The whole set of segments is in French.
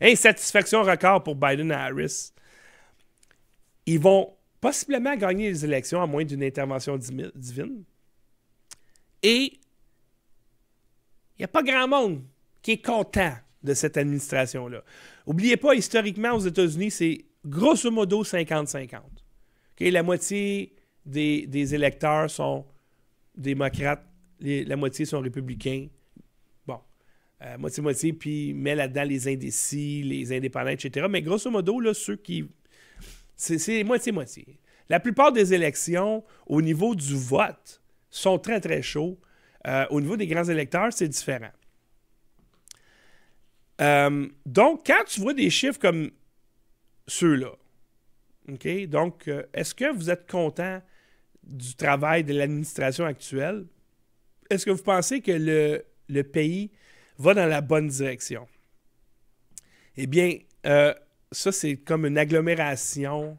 Insatisfaction record pour Biden et Harris. Ils vont possiblement gagner les élections à moins d'une intervention divine. Et il n'y a pas grand monde qui est content de cette administration-là. N'oubliez pas, historiquement, aux États-Unis, c'est grosso modo 50-50. Okay? La moitié des électeurs sont démocrates, la moitié sont républicains. Bon, moitié-moitié, puis met là-dedans les indécis, les indépendants, etc. Mais grosso modo, là, ceux qui... C'est moitié-moitié. La plupart des élections, au niveau du vote, sont très, très chauds. Au niveau des grands électeurs, c'est différent. Donc, quand tu vois des chiffres comme ceux-là, OK? Donc, est-ce que vous êtes content du travail de l'administration actuelle? Est-ce que vous pensez que le pays va dans la bonne direction? Eh bien, ça, c'est comme une agglomération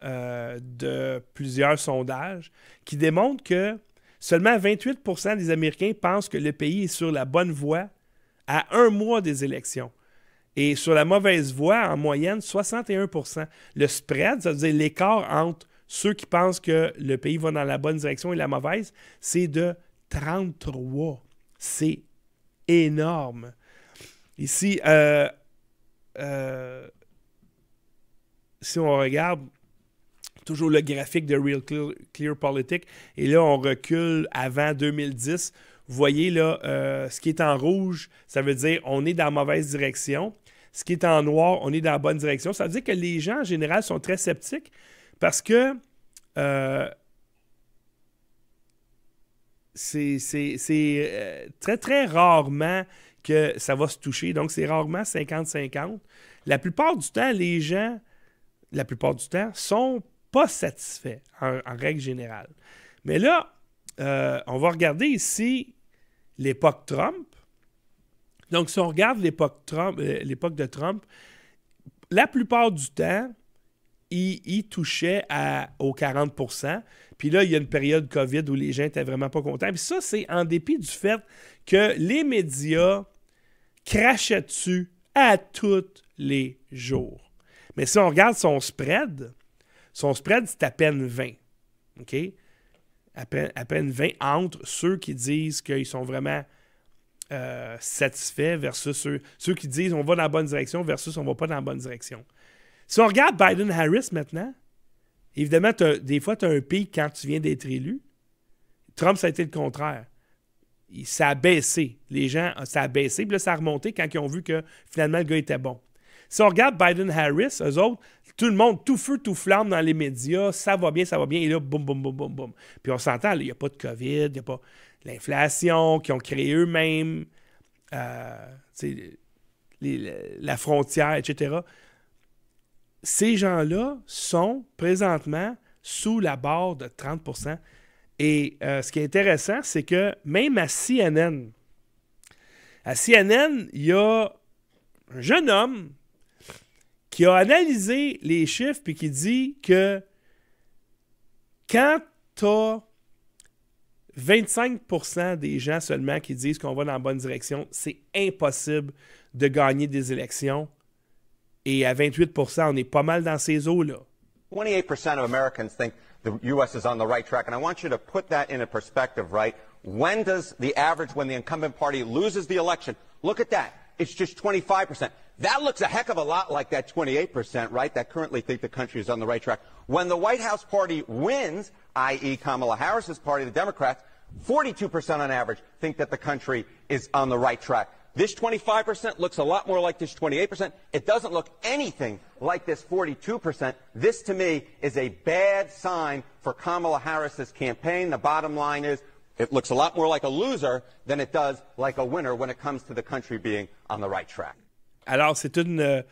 de plusieurs sondages qui démontrent que seulement 28% des Américains pensent que le pays est sur la bonne voie à un mois des élections. Et sur la mauvaise voie, en moyenne, 61%. Le spread, ça veut dire l'écart entre ceux qui pensent que le pays va dans la bonne direction et la mauvaise, c'est de 33. C'est énorme. Ici, si on regarde toujours le graphique de Real Clear Politics, et là, on recule avant 2010. Vous voyez là, ce qui est en rouge, ça veut dire on est dans la mauvaise direction. Ce qui est en noir, on est dans la bonne direction. Ça veut dire que les gens, en général, sont très sceptiques parce que c'est très, très rarement que ça va se toucher. Donc, c'est rarement 50-50. La plupart du temps, les gens, sont pas satisfaits en règle générale. Mais là, on va regarder ici l'époque Trump. Donc, si on regarde l'époque de Trump, la plupart du temps, il touchait aux 40%. Puis là, il y a une période COVID où les gens n'étaient vraiment pas contents. Puis ça, c'est en dépit du fait que les médias crachaient dessus à tous les jours. Mais si on regarde son spread, c'est à peine 20. OK? À peine 20 entre ceux qui disent qu'ils sont vraiment satisfaits versus ceux qui disent on va dans la bonne direction versus on va pas dans la bonne direction. Si on regarde Biden-Harris maintenant, évidemment, des fois, tu as un pic quand tu viens d'être élu. Trump, ça a été le contraire. Ça a baissé. Les gens, ça a baissé. Puis là, ça a remonté quand ils ont vu que finalement, le gars était bon. Si on regarde Biden-Harris, eux autres, tout le monde, tout feu, tout flamme dans les médias, ça va bien, et là, boum, boum, boum, boum, boum. Puis on s'entend, il n'y a pas de COVID, il n'y a pas l'inflation qu'ils ont créé eux-mêmes, la frontière, etc. Ces gens-là sont présentement sous la barre de 30%. Et ce qui est intéressant, c'est que même à CNN, il y a un jeune homme qui a analysé les chiffres et qui dit que quand tu as 25% des gens seulement qui disent qu'on va dans la bonne direction, c'est impossible de gagner des élections. Et à 28%, on est pas mal dans ces eaux-là. 28% of Americans think the U.S. is on the right track. And I want you to put that in a perspective, right? When the incumbent party loses the election, look at that. It's just 25%. That looks a heck of a lot like that 28%, right, that currently think the country is on the right track. When the White House party wins, i.e. Kamala Harris's party, the Democrats, 42% on average think that the country is on the right track. This 25% looks a lot more like this 28%. It doesn't look anything like this 42%. This, to me, is a bad sign for Kamala Harris's campaign. The bottom line is it looks a lot more like a loser than it does like a winner when it comes to the country being on the right track. Alors, c'est une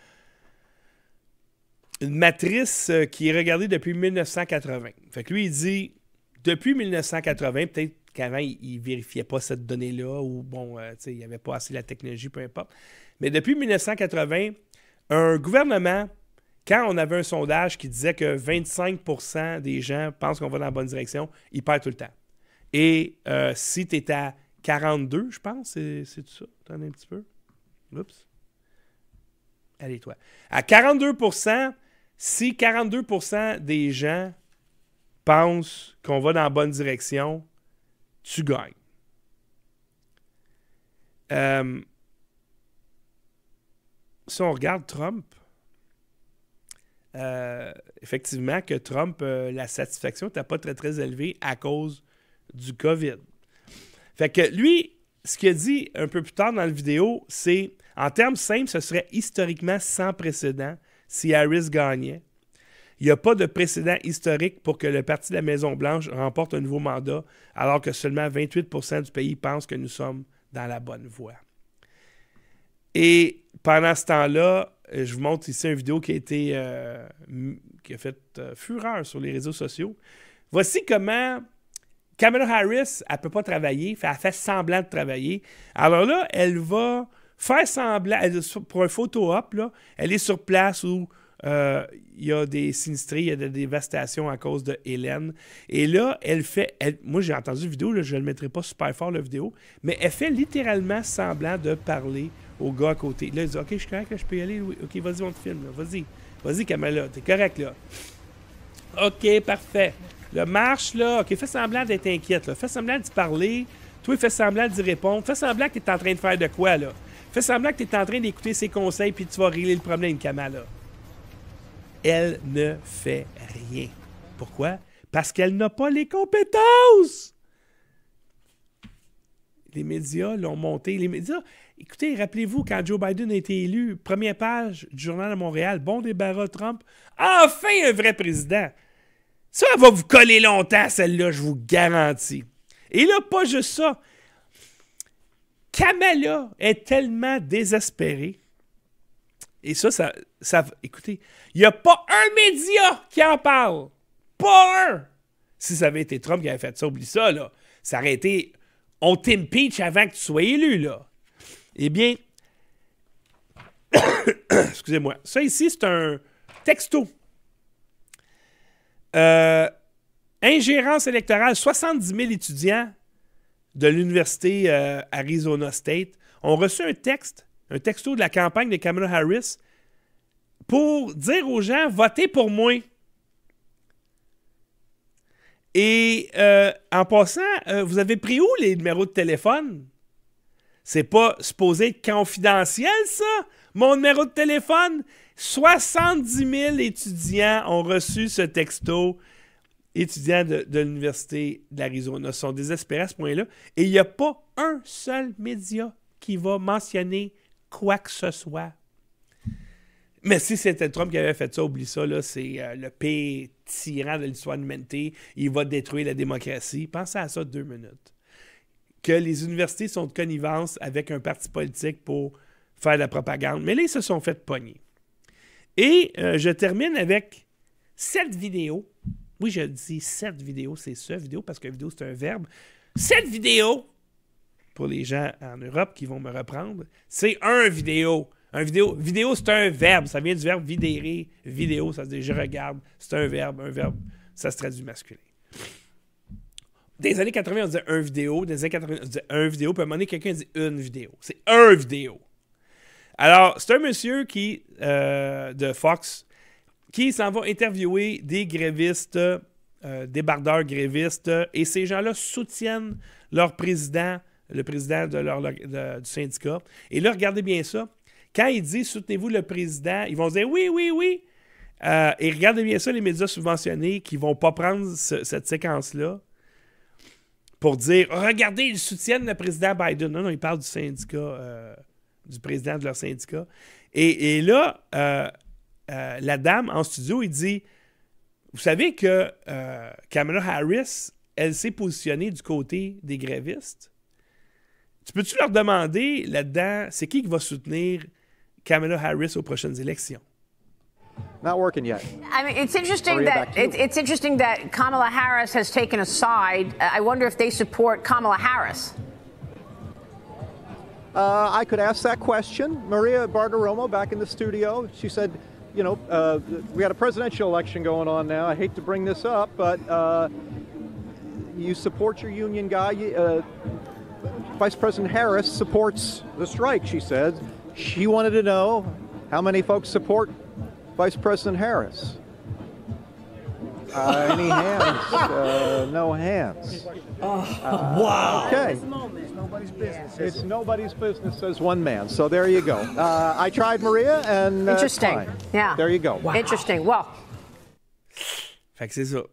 matrice qui est regardée depuis 1980. Fait que lui, il dit, depuis 1980, peut-être qu'avant, il ne vérifiait pas cette donnée-là, ou bon, il n'y avait pas assez la technologie, peu importe. Mais depuis 1980, un gouvernement, quand on avait un sondage qui disait que 25% des gens pensent qu'on va dans la bonne direction, il perd tout le temps. Et si tu es à 42, je pense, c'est tout ça. Attendez un petit peu. Oups. Allez, toi. À 42%, si 42% des gens pensent qu'on va dans la bonne direction, tu gagnes. Si on regarde Trump, effectivement que Trump, la satisfaction n'était pas très, très élevée à cause du COVID. Fait que lui, ce qu'il a dit un peu plus tard dans la vidéo, c'est, en termes simples, ce serait historiquement sans précédent si Harris gagnait. Il n'y a pas de précédent historique pour que le Parti de la Maison-Blanche remporte un nouveau mandat, alors que seulement 28% du pays pensent que nous sommes dans la bonne voie. Et pendant ce temps-là, je vous montre ici une vidéo qui a fait fureur sur les réseaux sociaux. Voici comment Kamala Harris, elle ne peut pas travailler, elle fait semblant de travailler. Alors là, elle va faire semblant, pour un photo-op, elle est sur place où il y a des sinistrés, il y a des dévastations à cause de Hélène. Et là, moi j'ai entendu la vidéo, là, je ne le mettrai pas super fort la vidéo, mais elle fait littéralement semblant de parler au gars à côté. Là, il dit « OK, je suis correct, là, je peux y aller. OK, vas-y, on te filme. Là. Vas-y. Vas-y, Kamala, t'es correct, là. OK, parfait. Là, marche, là. OK, fais semblant d'être inquiète, là. Fais semblant d'y parler. Toi, fais semblant d'y répondre. Fais semblant que t'es en train de faire de quoi, là. Fais semblant que t'es en train d'écouter ses conseils puis tu vas régler le problème, Kamala. » Elle ne fait rien. Pourquoi? Parce qu'elle n'a pas les compétences. Les médias l'ont monté. Les médias... Écoutez, rappelez-vous, quand Joe Biden a été élu, première page du Journal de Montréal, bon débarras Trump, enfin un vrai président. Ça va vous coller longtemps, celle-là, je vous garantis. Et là, pas juste ça. Kamala est tellement désespérée. Et ça écoutez, il n'y a pas un média qui en parle. Pas un! Si ça avait été Trump qui avait fait ça, oublie ça, là. Ça aurait été... On t'impeach avant que tu sois élu, là. Eh bien, excusez-moi, ça ici, c'est un texto. Ingérence électorale, 70 000 étudiants de l'université Arizona State ont reçu un texto de la campagne de Kamala Harris pour dire aux gens, votez pour moi. Et en passant, vous avez pris où les numéros de téléphone? C'est pas supposé être confidentiel, ça? Mon numéro de téléphone? 70 000 étudiants ont reçu ce texto. Étudiants de l'Université de l'Arizona sont désespérés à ce point-là. Et il n'y a pas un seul média qui va mentionner quoi que ce soit. Mais si c'était Trump qui avait fait ça, oublie ça, là, c'est le pire tyran de l'histoire de l'humanité. Il va détruire la démocratie. Pensez à ça 2 minutes. Que les universités sont de connivence avec un parti politique pour faire de la propagande. Mais là, ils se sont fait pogner. Et je termine avec cette vidéo. Oui, je dis cette vidéo, c'est ce vidéo, parce que vidéo, c'est un verbe. Cette vidéo, pour les gens en Europe qui vont me reprendre, c'est un vidéo. Vidéo, c'est un verbe. Ça vient du verbe vidérer. Vidéo, ça se dit je regarde. C'est un verbe. Un verbe, ça se traduit masculin. Des années 80, on disait un vidéo. Des années 80, on disait un vidéo. Puis à un moment donné, quelqu'un dit une vidéo. C'est un vidéo. Alors, c'est un monsieur qui, de Fox, qui s'en va interviewer des grévistes, débardeurs grévistes, et ces gens-là soutiennent leur président, le président du syndicat. Et là, regardez bien ça. Quand il dit « Soutenez-vous le président », ils vont dire « Oui, oui, oui ». Et regardez bien ça, les médias subventionnés qui ne vont pas prendre cette séquence-là pour dire « Regardez, ils soutiennent le président Biden ». Non, non, ils parlent du syndicat, du président de leur syndicat. Et là, la dame en studio, il dit « Vous savez que Kamala Harris, elle s'est positionnée du côté des grévistes. Tu peux-tu leur demander là-dedans, c'est qui va soutenir Kamala Harris aux prochaines élections? » Not working yet. I mean, it's interesting it's interesting that Kamala Harris has taken a side. I wonder if they support Kamala Harris. I could ask that question. Maria Bartiromo back in the studio, she said, you know, we got a presidential election going on now. I hate to bring this up, but you support your union guy. Vice President Harris supports the strike, she said. She wanted to know How many folks support Vice President Harris? Any hands? No hands. Wow. Okay. It's nobody's business. It's nobody's business, says one man. So there you go. I tried, Maria, and interesting. fine. Yeah. There you go. Wow. Interesting. Well. Fait que c'est ça.